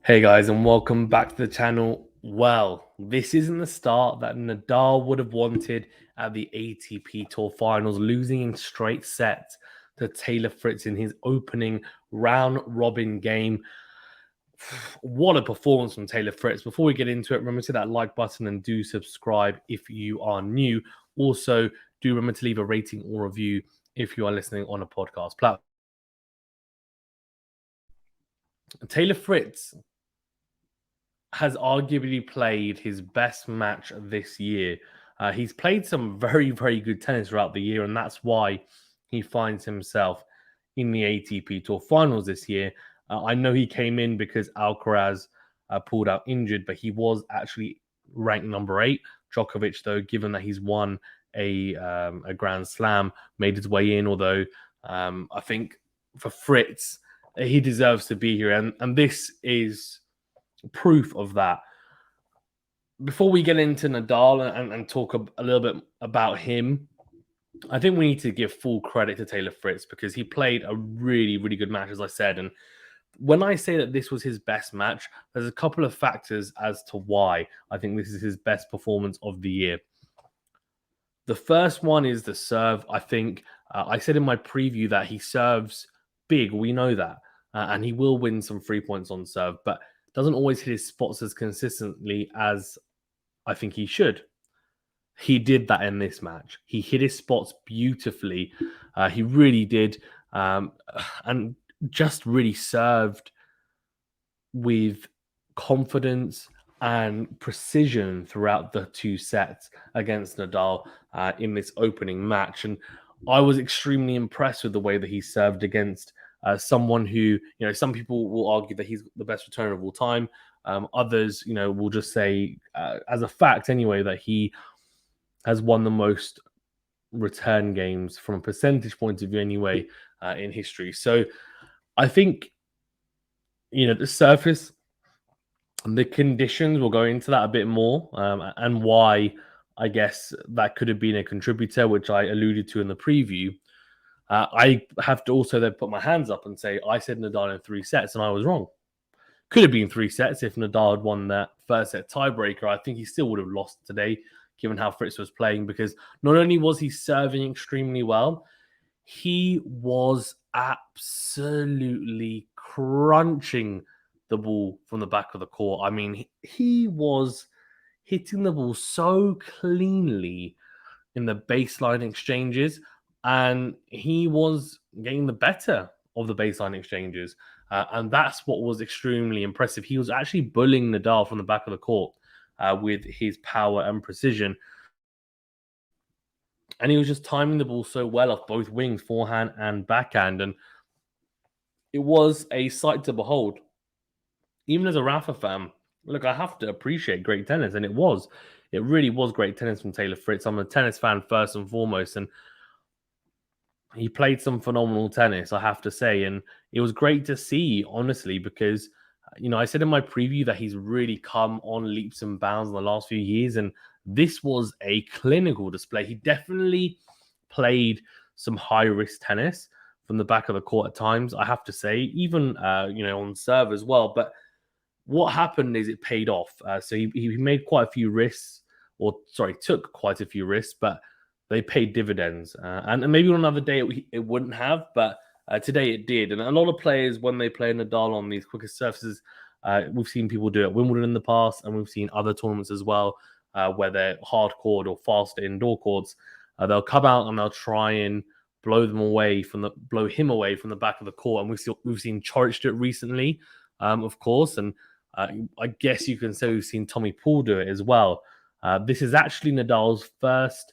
Hey guys, and welcome back to the channel. Well, this isn't the start that Nadal would have wanted at the ATP Tour Finals, losing in straight sets to Taylor Fritz in his opening round robin game. What a performance from Taylor Fritz. Before we get into it, remember to hit that like button and do subscribe if you are new. Also, do remember to leave a rating or review if you are listening on a podcast platform. Taylor Fritz has arguably played his best match this year. He's played some very, very good tennis throughout the year, and that's why he finds himself in the ATP Tour Finals this year. I know he came in because Alcaraz pulled out injured, but he was actually ranked number 8. Djokovic, though, given that he's won a Grand Slam, made his way in. Although I think for Fritz, he deserves to be here, and this is proof of that. Before we get into Nadal and talk a little bit about him, I think we need to give full credit to Taylor Fritz because he played a really, really good match, as I said. And when I say that this was his best match, there's a couple of factors as to why I think this is his best performance of the year. The first one is the serve. I think I said in my preview that he serves big. We know that. And he will win some 3 points on serve, but doesn't always hit his spots as consistently as I think he should. He did that in this match. He hit his spots beautifully. He really did. And just really served with confidence and precision throughout the 2 sets against Nadal in this opening match. And I was extremely impressed with the way that he served against someone who, some people will argue that he's the best returner of all time. Others, will just say, as a fact anyway, that he has won the most return games from a percentage point of view anyway in history. So I think, the surface and the conditions, we'll go into that a bit more and why I guess that could have been a contributor, which I alluded to in the preview. I have to also then put my hands up and say I said Nadal in 3 sets and I was wrong. Could have been 3 sets if Nadal had won that first set tiebreaker. I think he still would have lost today, given how Fritz was playing, because not only was he serving extremely well, he was absolutely crunching the ball from the back of the court. I mean, he was hitting the ball so cleanly in the baseline exchanges, and he was getting the better of the baseline exchanges. And that's what was extremely impressive. He was actually bullying Nadal from the back of the court with his power and precision. And he was just timing the ball so well off both wings, forehand and backhand. And it was a sight to behold. Even as a Rafa fan, look, I have to appreciate great tennis. And it was. It really was great tennis from Taylor Fritz. I'm a tennis fan first and foremost. And he played some phenomenal tennis, I have to say. And it was great to see, honestly, because, I said in my preview that he's really come on leaps and bounds in the last few years. And this was a clinical display. He definitely played some high-risk tennis from the back of the court at times, I have to say, even, on serve as well. But what happened is it paid off. So he made quite a few risks, took quite a few risks, but they paid dividends. And maybe on another day it wouldn't have, but today it did. And a lot of players, when they play Nadal on these quicker surfaces, we've seen people do it at Wimbledon in the past, and we've seen other tournaments as well, where they're hard court or faster indoor courts. They'll come out and they'll try and blow him away from the back of the court. And we've seen Coric do it recently, of course, and I guess you can say we've seen Tommy Paul do it as well. This is actually Nadal's first.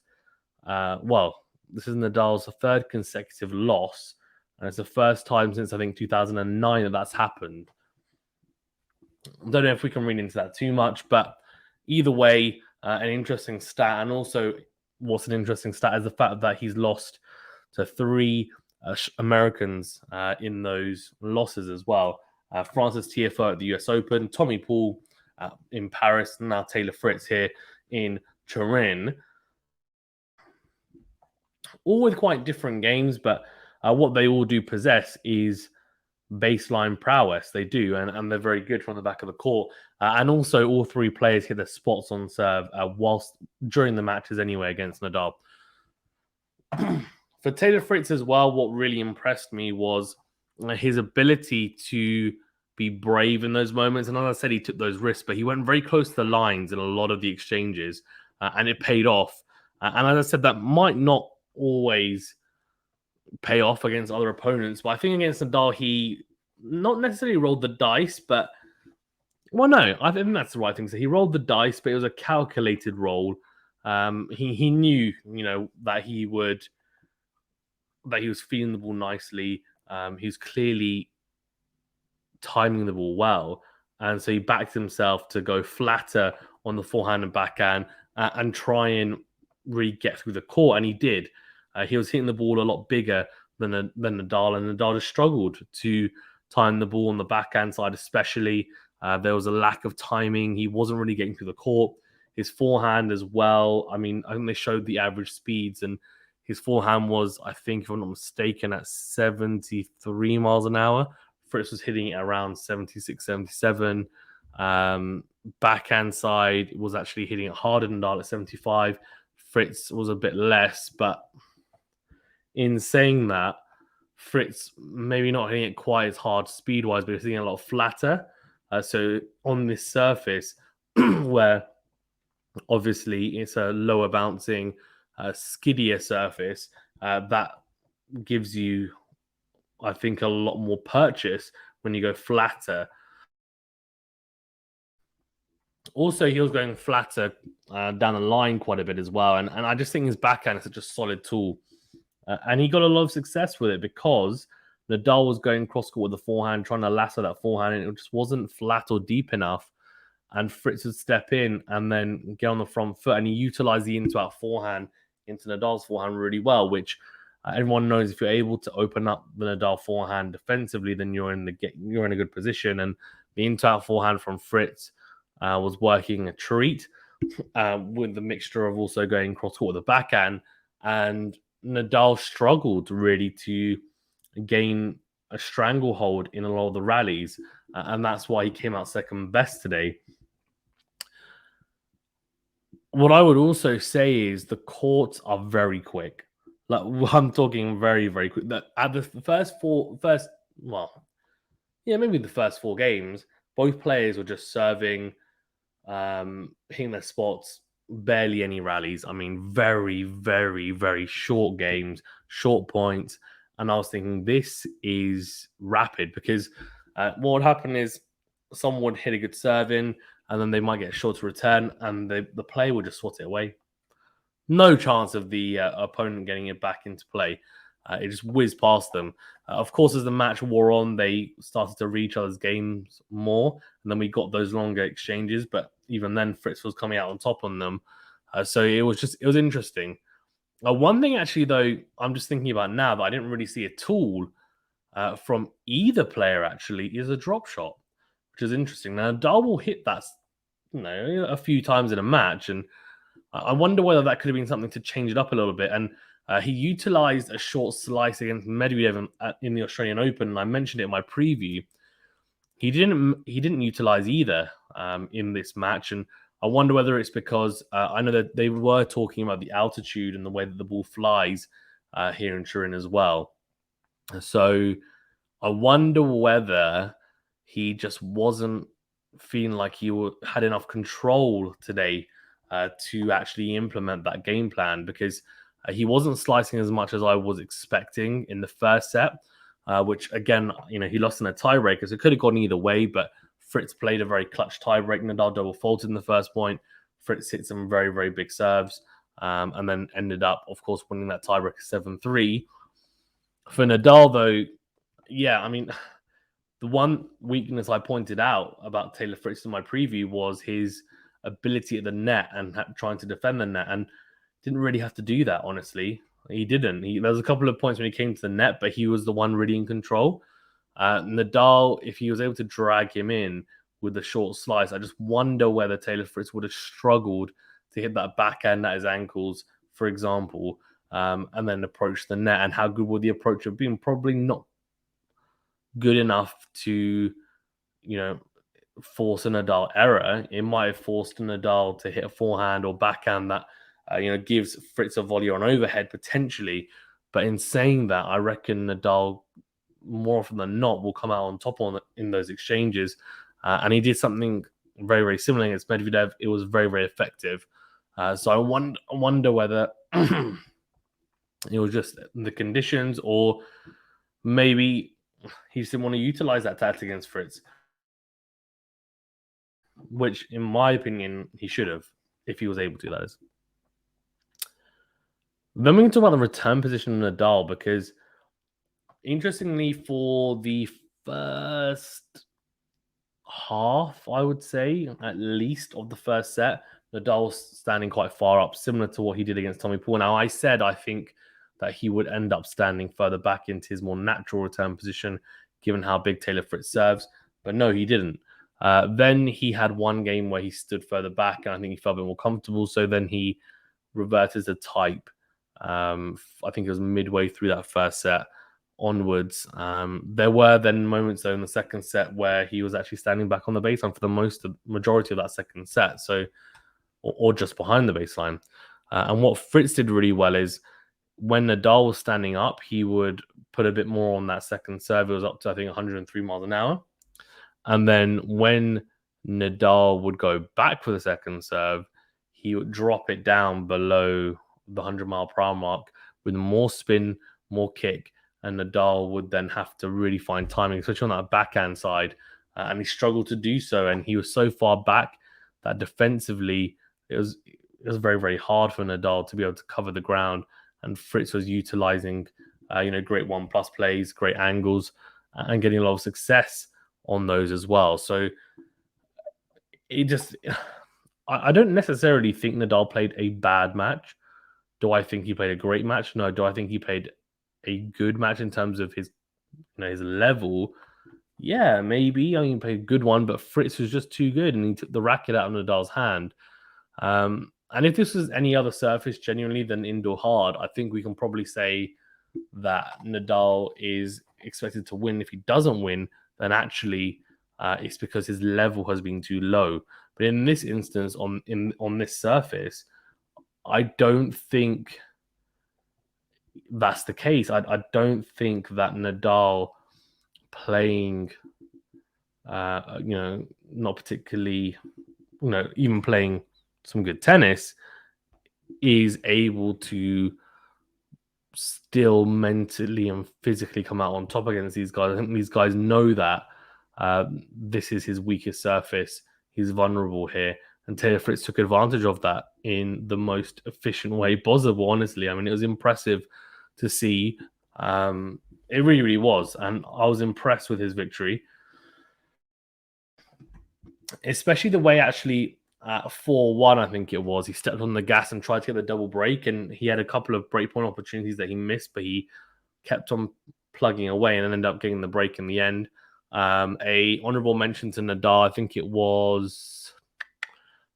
This is Nadal's third consecutive loss, and it's the first time since I think 2009 that that's happened. I don't know if we can read into that too much, but either way, an interesting stat. And also, what's an interesting stat is the fact that he's lost to 3 Americans in those losses as well. Francis Tiafoe at the US Open, Tommy Paul in Paris, and now Taylor Fritz here in Turin. All with quite different games, but what they all do possess is baseline prowess. They do, and they're very good from the back of the court. And also, all three players hit their spots on serve whilst during the matches anyway against Nadal. For Taylor Fritz as well, what really impressed me was his ability to be brave in those moments. And as I said, he took those risks, but he went very close to the lines in a lot of the exchanges, and it paid off. And as I said, that might not always pay off against other opponents, but I think against Nadal, he not necessarily rolled the dice, but well, no, I think that's the right thing. So he rolled the dice, but it was a calculated roll. He knew, that he was feeling the ball nicely. He was clearly timing the ball well, and so he backed himself to go flatter on the forehand and backhand and try and really get through the court, and he did. He was hitting the ball a lot bigger than Nadal, and Nadal just struggled to time the ball on the backhand side, especially. There was a lack of timing. He wasn't really getting through the court. His forehand as well. I think they showed the average speeds, and his forehand was, I think, if I'm not mistaken, at 73 miles an hour. Fritz was hitting it around 76, 77. Backhand side was actually hitting it harder than Nadal at 75. Fritz was a bit less, but in saying that, Fritz maybe not hitting it quite as hard speed-wise, but he's hitting it a lot flatter. So on this surface, where obviously it's a lower bouncing, skiddier surface, that gives you, I think, a lot more purchase when you go flatter. Also, he was going flatter down the line quite a bit as well. And I just think his backhand is such a solid tool. And he got a lot of success with it because Nadal was going cross-court with the forehand, trying to lasso that forehand, and it just wasn't flat or deep enough. And Fritz would step in and then get on the front foot, and he utilized the into-out forehand into Nadal's forehand really well, which everyone knows if you're able to open up the Nadal forehand defensively, then you're in a good position. And the into-out forehand from Fritz was working a treat with the mixture of also going cross-court with the backhand. And Nadal struggled really to gain a stranglehold in a lot of the rallies, and that's why he came out second best today. What I would also say is the courts are very quick. Like, I'm talking very, very quick. At the maybe the first four games, both players were just serving, hitting their spots, barely any rallies. Very, very, very short games, short points. And I was thinking, this is rapid because what would happen is someone would hit a good serve in, and then they might get a shorter return, and the player would just swat it away. No chance of the opponent getting it back into play. It just whizzed past them. Of course, as the match wore on, they started to read each other's games more, and then we got those longer exchanges. But even then, Fritz was coming out on top on them. So it was interesting. One thing, actually, though, I'm just thinking about now that I didn't really see a tool from either player, actually, is a drop shot, which is interesting. Now, Nadal will hit that, a few times in a match, and I wonder whether that could have been something to change it up a little bit. And he utilized a short slice against Medvedev in the Australian Open, and I mentioned it in my preview. He didn't utilize either in this match, and I wonder whether it's because I know that they were talking about the altitude and the way that the ball flies here in Turin as well. So I wonder whether he just wasn't feeling like he had enough control today to actually implement that game plan, because he wasn't slicing as much as I was expecting in the first set, which, again, he lost in a tiebreaker, so it could have gone either way, but Fritz played a very clutch tiebreak. Nadal double faulted in the first point. Fritz hit some very, very big serves, and then ended up, of course, winning that tiebreaker 7-3. For Nadal, though, the one weakness I pointed out about Taylor Fritz in my preview was his ability at the net and trying to defend the net, and didn't really have to do that, honestly. He didn't. There was a couple of points when he came to the net, but he was the one really in control. Nadal, if he was able to drag him in with the short slice, I just wonder whether Taylor Fritz would have struggled to hit that backhand at his ankles, for example, and then approach the net. And how good would the approach have been? Probably not good enough to, force a Nadal error. It might have forced a Nadal to hit a forehand or backhand that, gives Fritz a volley or an overhead potentially. But in saying that, I reckon Nadal more often than not will come out on top in those exchanges. And he did something very, very similar against Medvedev. It was very, very effective. So I wonder whether it was just the conditions, or maybe he just didn't want to utilize that tactic against Fritz, which, in my opinion, he should have if he was able to. That is. Then we can talk about the return position of Nadal, because interestingly, for the first half, I would say, at least, of the first set, Nadal was standing quite far up, similar to what he did against Tommy Paul. Now, I said I think that he would end up standing further back into his more natural return position, given how big Taylor Fritz serves. But no, he didn't. Then he had one game where he stood further back, and I think he felt a bit more comfortable. So then he reverted to type. I think it was midway through that first set onwards. There were then moments though in the second set where he was actually standing back on the baseline for the majority of that second set, so or just behind the baseline. And what Fritz did really well is when Nadal was standing up, he would put a bit more on that second serve. It was up to, I think, 103 miles an hour. And then when Nadal would go back for the second serve, he would drop it down below the 100 mile per hour mark with more spin, more kick, and Nadal would then have to really find timing, especially on that backhand side. And he struggled to do so. And he was so far back that defensively, it was very, very hard for Nadal to be able to cover the ground. And Fritz was utilizing, great 1+ plays, great angles, and getting a lot of success on those as well. So it just, I don't necessarily think Nadal played a bad match. Do I think he played a great match? No. Do I think he played a good match in terms of his, his level? Yeah, maybe. I mean, he played a good one, but Fritz was just too good, and he took the racket out of Nadal's hand. And if this was any other surface, genuinely, than indoor hard, I think we can probably say that Nadal is expected to win. If he doesn't win, then actually it's because his level has been too low. But in this instance, on this surface, I don't think that's the case. I don't think that Nadal playing, not particularly, even playing some good tennis, is able to still mentally and physically come out on top against these guys. I think these guys know that this is his weakest surface. He's vulnerable here. And Taylor Fritz took advantage of that in the most efficient way possible, honestly. I mean, it was impressive to see. It really, really was. And I was impressed with his victory, especially the way actually at 4-1, I think it was, he stepped on the gas and tried to get the double break. And he had a couple of breakpoint opportunities that he missed, but he kept on plugging away and ended up getting the break in the end. A honorable mention to Nadal, I think it was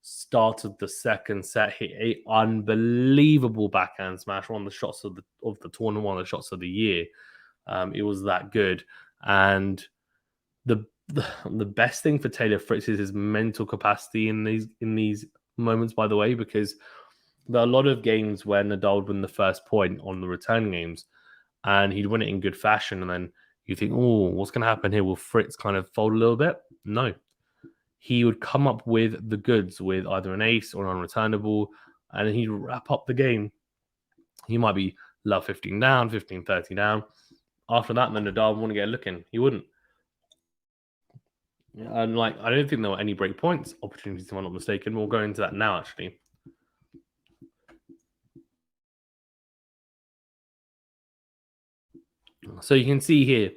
start of the second set, hit a unbelievable backhand smash, one of the shots of the tournament, one of the shots of the year. It was that good. And the best thing for Taylor Fritz is his mental capacity in these moments, by the way, because there are a lot of games where Nadal would win the first point on the return games, and he'd win it in good fashion, and then you think, oh, what's going to happen here? Will Fritz kind of fold a little bit? No. He would come up with the goods with either an ace or an unreturnable, and he'd wrap up the game. He might be love 15 down, 15-30 down. After that, then Nadal would want to get a look in. He wouldn't. And I don't think there were any break points opportunities, if I'm not mistaken. We'll go into that now, actually. So you can see here,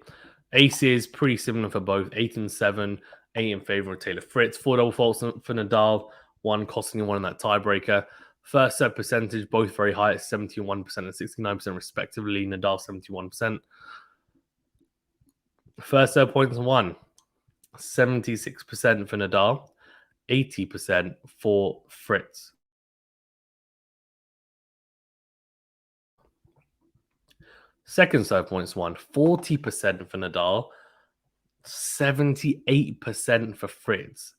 aces pretty similar for both, 8 and 7, 8 in favor of Taylor Fritz, 4 double faults for Nadal, 1 costing him 1 in that tiebreaker. First set percentage, both very high at 71% and 69% respectively. Nadal 71%. First set points won, 76% for Nadal, 80% for Fritz. Second serve points won, 40% for Nadal, 78% for Fritz.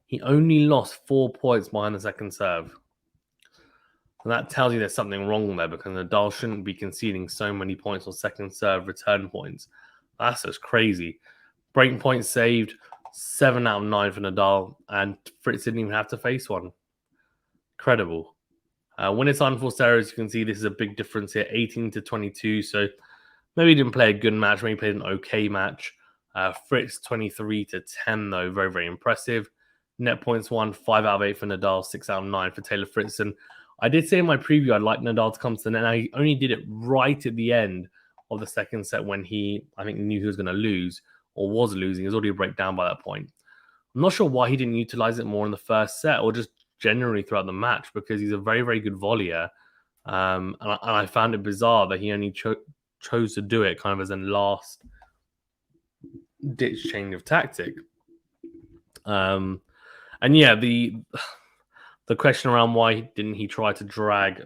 He only lost 4 points behind the second serve. And that tells you there's something wrong there, because Nadal shouldn't be conceding so many points on second serve return points. That's just crazy. Break points saved, 7 out of 9 for Nadal, and Fritz didn't even have to face one. Incredible. When it's unforced errors, you can see this is a big difference here, 18-22. So maybe he didn't play a good match, maybe he played an okay match. Fritz 23-10 though, very, very impressive. Net points won, 5 out of 8 for Nadal, 6 out of 9 for Taylor Fritz. And I did say in my preview I'd like Nadal to come to the net. I only did it right at the end of the second set when I think, knew he was going to lose or was losing. It was already a breakdown by that point. I'm not sure why he didn't utilize it more in the first set or just generally throughout the match, because he's a very, very good volleyer. And I found it bizarre that he only chose to do it kind of as a last ditch change of tactic. And yeah, the question around why didn't he try to drag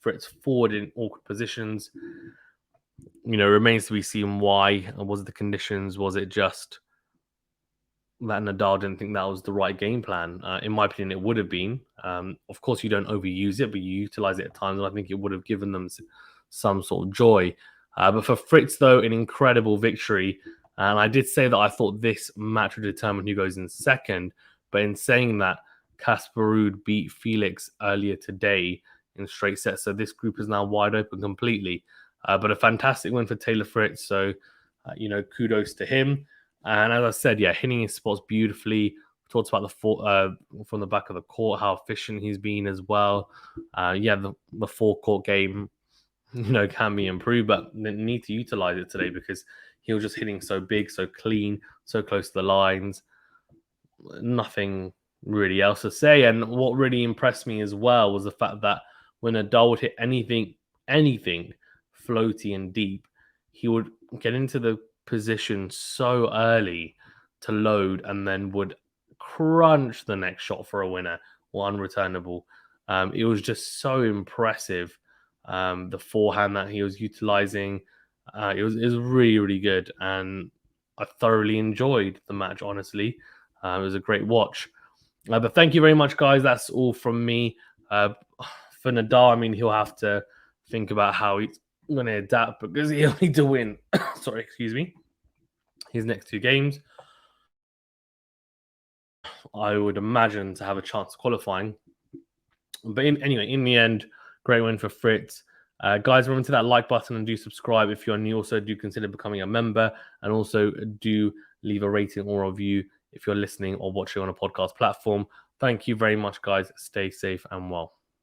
Fritz forward in awkward positions, remains to be seen. Why? Was it the conditions? Was it just that Nadal didn't think that was the right game plan? In my opinion, it would have been. Of course, you don't overuse it, but you utilize it at times, and I think it would have given them some sort of joy. But for Fritz, though, an incredible victory. And I did say that I thought this match would determine who goes in second. But in saying that, Casper Ruud beat Felix earlier today in straight sets. So this group is now wide open completely. But a fantastic win for Taylor Fritz. So, kudos to him. And as I said, yeah, hitting his spots beautifully. We talked about from the back of the court, how efficient he's been as well. The forecourt game, can be improved, but they need to utilize it today because he was just hitting so big, so clean, so close to the lines. Nothing really else to say. And what really impressed me as well was the fact that when Nadal would hit anything floaty and deep, he would get into the position so early to load and then would crunch the next shot for a winner or unreturnable. It was just so impressive. The forehand that he was utilizing, it was really, really good, and I thoroughly enjoyed the match. Honestly, it was a great watch. But thank you very much, guys. That's all from me. For Nadal, I mean, he'll have to think about how he's going to adapt, because he'll need to win. Sorry, excuse me. His next 2 games, I would imagine, to have a chance of qualifying. But anyway, in the end, great win for Fritz. Guys, remember to that like button and do subscribe if you're new. Also, do consider becoming a member, and also do leave a rating or review if you're listening or watching on a podcast platform. Thank you very much, guys. Stay safe and well.